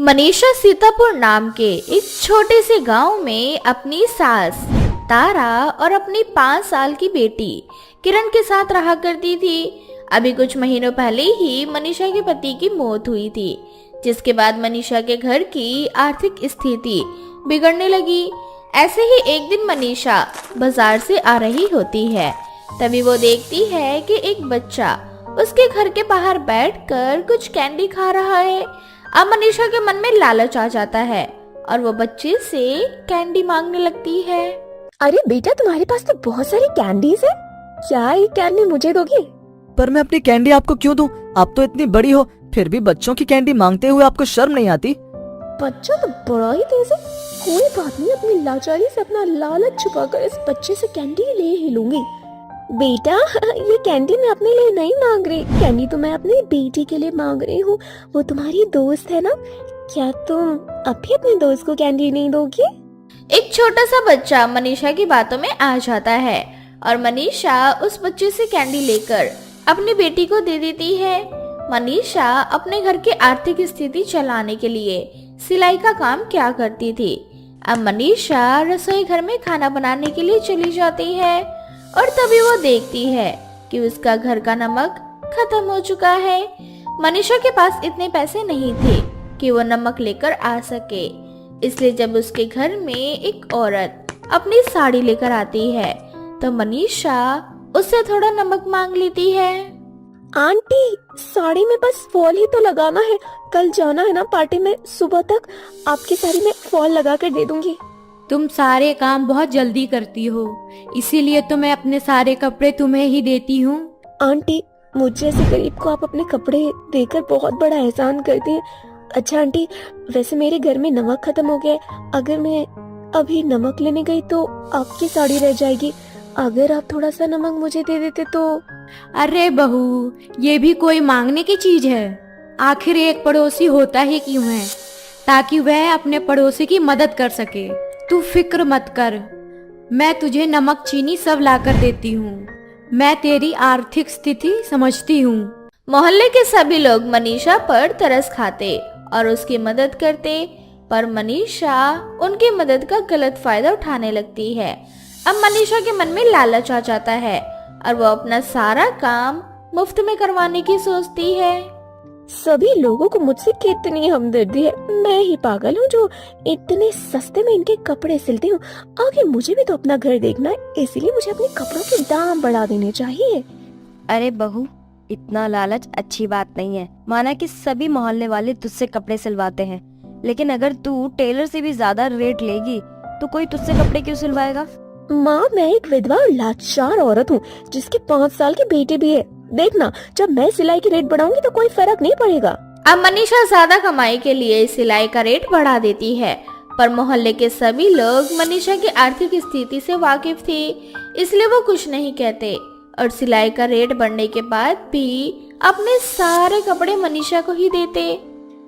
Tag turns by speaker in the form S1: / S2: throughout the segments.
S1: मनीषा सीतापुर नाम के एक छोटे से गांव में अपनी सास तारा और अपनी 5 साल की बेटी किरण के साथ रहा करती थी। अभी कुछ महीनों पहले ही मनीषा के पति की मौत हुई थी, जिसके बाद मनीषा के घर की आर्थिक स्थिति बिगड़ने लगी। ऐसे ही एक दिन मनीषा बाजार से आ रही होती है, तभी वो देखती है कि एक बच्चा उसके घर के बाहर बैठकर कुछ कैंडी खा रहा है। अब मनीषा के मन में लालच आ जाता है और वो बच्चे से कैंडी मांगने लगती है।
S2: अरे बेटा, तुम्हारे पास तो बहुत सारी कैंडीज है, क्या ये कैंडी मुझे दोगी?
S3: पर मैं अपनी कैंडी आपको क्यों दूं? आप तो इतनी बड़ी हो, फिर भी बच्चों की कैंडी मांगते हुए आपको शर्म नहीं आती?
S2: बच्चा तो बड़ा ही तेज है। कोई बात नहीं, अपनी लाचारी से अपना लालच छुपाकर इस बच्चे से कैंडी ले ही लूंगी। बेटा, ये कैंडी मैं अपने लिए नहीं मांग रही, कैंडी तो मैं अपनी बेटी के लिए मांग रही हूँ। वो तुम्हारी दोस्त है ना, क्या तुम अब भी अपने दोस्त को कैंडी नहीं दोगी?
S1: एक छोटा सा बच्चा मनीषा की बातों में आ जाता है और मनीषा उस बच्चे से कैंडी लेकर अपनी बेटी को दे देती है। मनीषा अपने घर की आर्थिक स्थिति चलाने के लिए सिलाई का काम किया करती थी। अब मनीषा रसोई घर में खाना बनाने के लिए चली जाती है और तभी वो देखती है कि उसका घर का नमक खत्म हो चुका है। मनीषा के पास इतने पैसे नहीं थे कि वो नमक लेकर आ सके, इसलिए जब उसके घर में एक औरत अपनी साड़ी लेकर आती है तो मनीषा उससे थोड़ा नमक मांग लेती है।
S2: आंटी, साड़ी में बस फॉल ही तो लगाना है, कल जाना है ना पार्टी में, सुबह तक आपकी साड़ी में फॉल लगा कर दे दूंगी।
S4: तुम सारे काम बहुत जल्दी करती हो, इसीलिए तो मैं अपने सारे कपड़े तुम्हें ही देती हूँ।
S2: आंटी, मुझे ऐसे गरीब को आप अपने कपड़े देकर बहुत बड़ा एहसान करती हैं। अच्छा आंटी, वैसे मेरे घर में नमक खत्म हो गया है, अगर मैं अभी नमक लेने गई तो आपकी साड़ी रह जाएगी, अगर आप थोड़ा सा नमक मुझे दे देते तो।
S4: अरे बहू, ये भी कोई मांगने की चीज है? आखिर एक पड़ोसी होता ही क्यों है, ताकि वह अपने पड़ोसी की मदद कर सके। तू फिक्र मत कर, मैं तुझे नमक चीनी सब लाकर देती हूँ, मैं तेरी आर्थिक स्थिति समझती हूँ।
S1: मोहल्ले के सभी लोग मनीषा पर तरस खाते और उसकी मदद करते, पर मनीषा उनकी मदद का गलत फायदा उठाने लगती है। अब मनीषा के मन में लालच आ जाता है और वो अपना सारा काम मुफ्त में करवाने की सोचती है।
S2: सभी लोगों को मुझसे कितनी हमदर्दी है, मैं ही पागल हूँ जो इतने सस्ते में इनके कपड़े सिलती हूँ। आगे मुझे भी तो अपना घर देखना है, इसलिए मुझे अपने कपड़ों के दाम बढ़ा देने चाहिए।
S5: अरे बहू, इतना लालच अच्छी बात नहीं है। माना कि सभी मोहल्ले वाले तुझसे कपड़े सिलवाते हैं, लेकिन अगर तू टेलर से भी ज्यादा रेट लेगी तो कोई तुझसे कपड़े क्यों सिलवाएगा?
S2: माँ, मैं एक विधवा और लाचार औरत हूँ जिसके 5 साल की बेटी भी है। देखना, जब मैं सिलाई की रेट बढ़ाऊंगी तो कोई फर्क नहीं पड़ेगा।
S1: अब मनीषा ज्यादा कमाई के लिए सिलाई का रेट बढ़ा देती है, पर मोहल्ले के सभी लोग मनीषा की आर्थिक स्थिति से वाकिफ थे, इसलिए वो कुछ नहीं कहते और सिलाई का रेट बढ़ने के बाद भी अपने सारे कपड़े मनीषा को ही देते।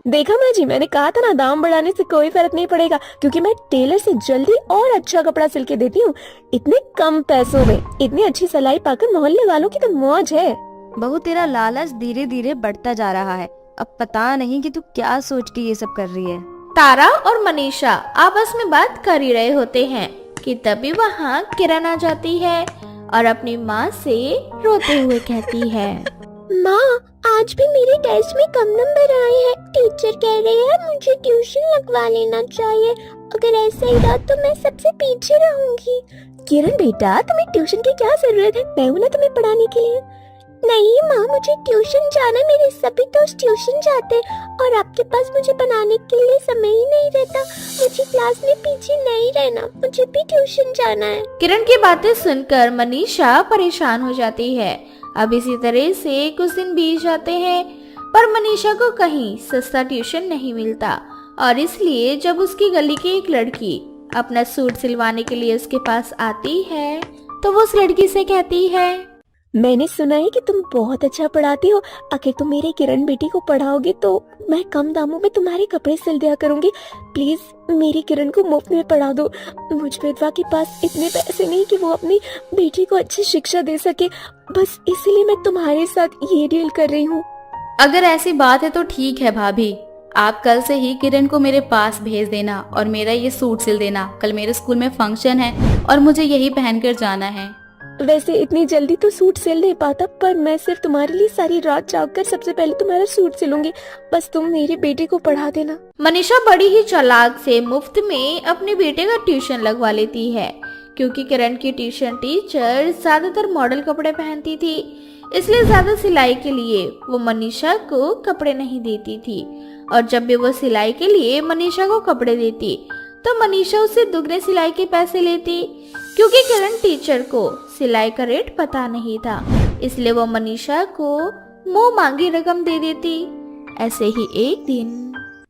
S2: देखा माँ जी, मैंने कहा था ना, दाम बढ़ाने से कोई फर्क नहीं पड़ेगा, क्योंकि मैं टेलर से जल्दी और अच्छा कपड़ा सिल के देती हूँ। इतने कम पैसों में इतनी अच्छी सिलाई पाकर मोहल्ले वालों की तो मौज है।
S5: बहू, तेरा लालच धीरे धीरे बढ़ता जा रहा है। अब पता नहीं कि तू क्या सोच के ये सब कर रही है।
S1: तारा और मनीषा आपस में बात कर ही रहे होते हैं कि तभी वहाँ किरण आ जाती है और अपनी माँ से रोते हुए कहती है,
S2: माँ, आज भी मेरे टेस्ट में कम नंबर आए हैं। टीचर कह रही है मुझे ट्यूशन लगवा लेना चाहिए, अगर ऐसा ही रहा तो मैं सबसे पीछे रहूंगी। किरण बेटा, तुम्हें ट्यूशन की क्या जरूरत है, मैं हूं ना तुम्हें पढ़ाने के लिए। नहीं माँ, मुझे ट्यूशन जाना है, मेरे सभी दोस्त ट्यूशन जाते हैं और आपके पास मुझे बनाने के लिए समय ही नहीं रहता। मुझे क्लास में पीछे नहीं रहना, मुझे भी ट्यूशन जाना है।
S1: किरण की बातें सुनकर मनीषा परेशान हो जाती है। अब इसी तरह से कुछ दिन बीत जाते हैं, पर मनीषा को कहीं सस्ता ट्यूशन नहीं मिलता और इसलिए जब उसकी गली की एक लड़की अपना सूट सिलवाने के लिए उसके पास आती है तो वो उस लड़की से कहती है,
S2: मैंने सुना है कि तुम बहुत अच्छा पढ़ाती हो, अगर तुम मेरी किरण बेटी को पढ़ाओगे तो मैं कम दामों में तुम्हारे कपड़े सिल दिया करूंगी। प्लीज मेरी किरण को मुफ्त में पढ़ा दो। मुझ विधवा के पास इतने पैसे नहीं कि वो अपनी बेटी को अच्छी शिक्षा दे सके, बस इसीलिए मैं तुम्हारे साथ ये डील कर रही हूँ।
S4: अगर ऐसी बात है तो ठीक है भाभी, आप कल से ही किरण को मेरे पास भेज देना और मेरा ये सूट सिल देना। कल मेरे स्कूल में फंक्शन है और मुझे यही पहनकर जाना है।
S2: वैसे इतनी जल्दी तो सूट सिल नहीं पाता, पर मैं सिर्फ तुम्हारे लिए सारी रात जागकर सबसे पहले तुम्हारा सूट सिलूंगी। बस तुम मेरे बेटे को पढ़ा देना।
S1: मनीषा बड़ी ही चालाक से मुफ्त में अपने बेटे का ट्यूशन लगवा लेती है, क्योंकि किरण की ट्यूशन टीचर ज्यादातर मॉडल कपड़े पहनती थी, इसलिए ज्यादा सिलाई के लिए वो मनीषा को कपड़े नहीं देती थी। और जब भी वो सिलाई के लिए मनीषा को कपड़े देती तो मनीषा उससे दुगने सिलाई के पैसे लेती, क्योंकि किरण टीचर को सिलाई का रेट पता नहीं था, इसलिए वो मनीषा को मुंह मांगी रकम दे देती। ऐसे ही एक दिन,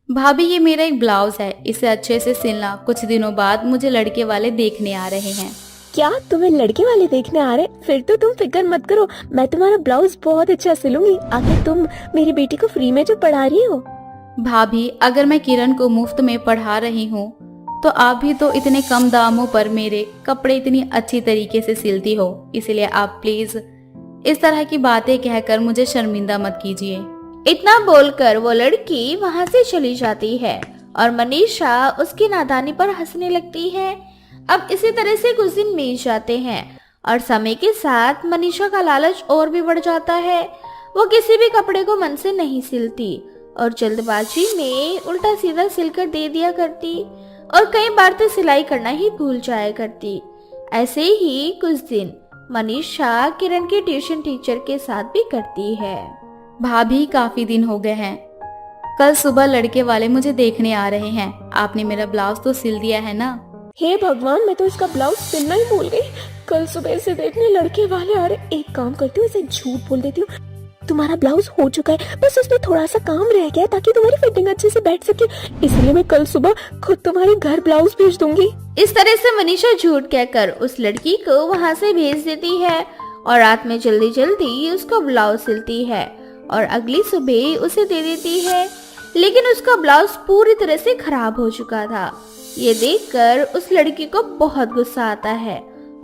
S4: भाभी ये मेरा एक ब्लाउज है, इसे अच्छे से सिलना। कुछ दिनों बाद मुझे लड़के वाले देखने आ रहे हैं।
S2: क्या तुम्हें लड़के वाले देखने आ रहे? फिर तो तुम फिक्र मत करो, मैं तुम्हारा ब्लाउज बहुत अच्छा सिलूंगी। आखिर तुम मेरी बेटी को फ्री में जो पढ़ा रही हो।
S4: भाभी अगर मैं किरण को मुफ्त में पढ़ा रही हूँ तो आप भी तो इतने कम दामों पर मेरे कपड़े इतनी अच्छी तरीके से सिलती हो, इसलिए आप प्लीज इस तरह की बातें कहकर मुझे शर्मिंदा मत कीजिए।
S1: इतना बोलकर वो लड़की वहां से चली जाती है और मनीषा उसकी नादानी पर हंसने लगती है। अब इसी तरह से कुछ दिन बीत जाते हैं और समय के साथ मनीषा का लालच और भी बढ़ जाता है। वो किसी भी कपड़े को मन से नहीं सिलती और जल्दबाजी में उल्टा सीधा सिलकर दे दिया करती और कई बार तो सिलाई करना ही भूल जाया करती। ऐसे ही कुछ दिन मनीषा किरण के ट्यूशन टीचर के साथ भी करती है।
S4: भाभी काफी दिन हो गए हैं, कल सुबह लड़के वाले मुझे देखने आ रहे हैं। आपने मेरा ब्लाउज तो सिल दिया है ना?
S2: हे भगवान, मैं तो इसका ब्लाउज सिलना ही भूल गई। कल सुबह से देखने लड़के वाले आ रहे। एक काम करती हूँ, इसे झूठ बोल देती हूँ। तुम्हारा ब्लाउज हो चुका है, बस उसमें थोड़ा सा काम रह गया ताकि तुम्हारी फिटिंग अच्छे से बैठ सके, इसलिए मैं कल सुबह खुद तुम्हारे घर ब्लाउज भेज दूंगी।
S1: इस तरह से मनीषा झूठ कहकर उस लड़की को वहां से भेज देती है और रात में जल्दी जल्दी उसका ब्लाउज सिलती है और अगली सुबह उसे दे देती है। लेकिन उसका ब्लाउज पूरी तरह से खराब हो चुका था। ये देखकर उस लड़की को बहुत गुस्सा आता है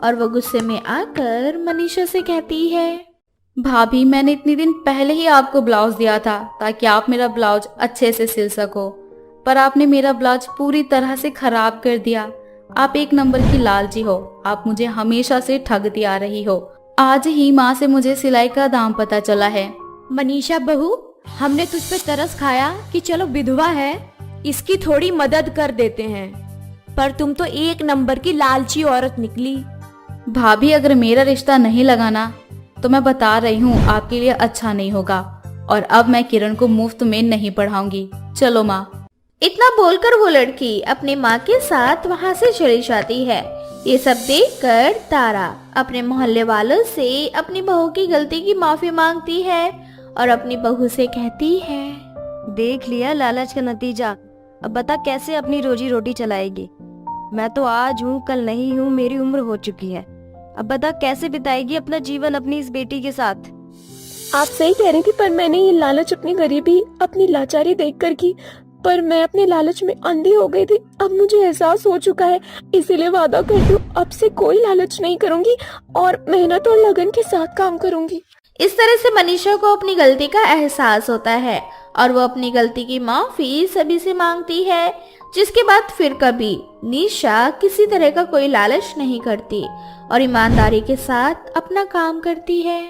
S1: और वो गुस्से में आकर मनीषा से कहती है,
S4: भाभी मैंने इतनी दिन पहले ही आपको ब्लाउज दिया था ताकि आप मेरा ब्लाउज अच्छे से सिल सको, पर आपने मेरा ब्लाउज पूरी तरह से खराब कर दिया। आप एक नंबर की लालची हो, आप मुझे हमेशा से ठगती आ रही हो। आज ही माँ से मुझे सिलाई का दाम पता चला है।
S5: मनीषा बहू, हमने तुझ पे तरस खाया कि चलो विधवा है, इसकी थोड़ी मदद कर देते हैं, पर तुम तो एक नंबर की लालची औरत निकली।
S4: भाभी अगर मेरा रिश्ता नहीं लगाना तो मैं बता रही हूँ आपके लिए अच्छा नहीं होगा और अब मैं किरण को मुफ्त में नहीं पढ़ाऊंगी। चलो माँ।
S1: इतना बोलकर वो लड़की अपनी माँ के साथ वहां से चली जाती है। ये सब देखकर तारा अपने मोहल्ले वालों से अपनी बहू की गलती की माफी मांगती है और अपनी बहू से कहती है,
S5: देख लिया लालच का नतीजा, अब बता कैसे अपनी रोजी रोटी चलाएगी। मैं तो आज हूँ कल नहीं हूँ, मेरी उम्र हो चुकी है, अब बता कैसे बिताएगी अपना जीवन अपनी इस बेटी के साथ।
S2: आप सही कह रही थी, पर मैंने ये लालच अपनी गरीबी, अपनी लाचारी देखकर की, पर मैं अपने लालच में अंधी हो गई थी। अब मुझे एहसास हो चुका है, इसीलिए वादा करती हूँ अब से कोई लालच नहीं करूंगी और मेहनत और लगन के साथ काम करूंगी।
S1: इस तरह से मनीषा को अपनी गलती का एहसास होता है और वो अपनी गलती की माफी सभी से मांगती है, जिसके बाद फिर कभी निशा किसी तरह का कोई लालच नहीं करती और ईमानदारी के साथ अपना काम करती है।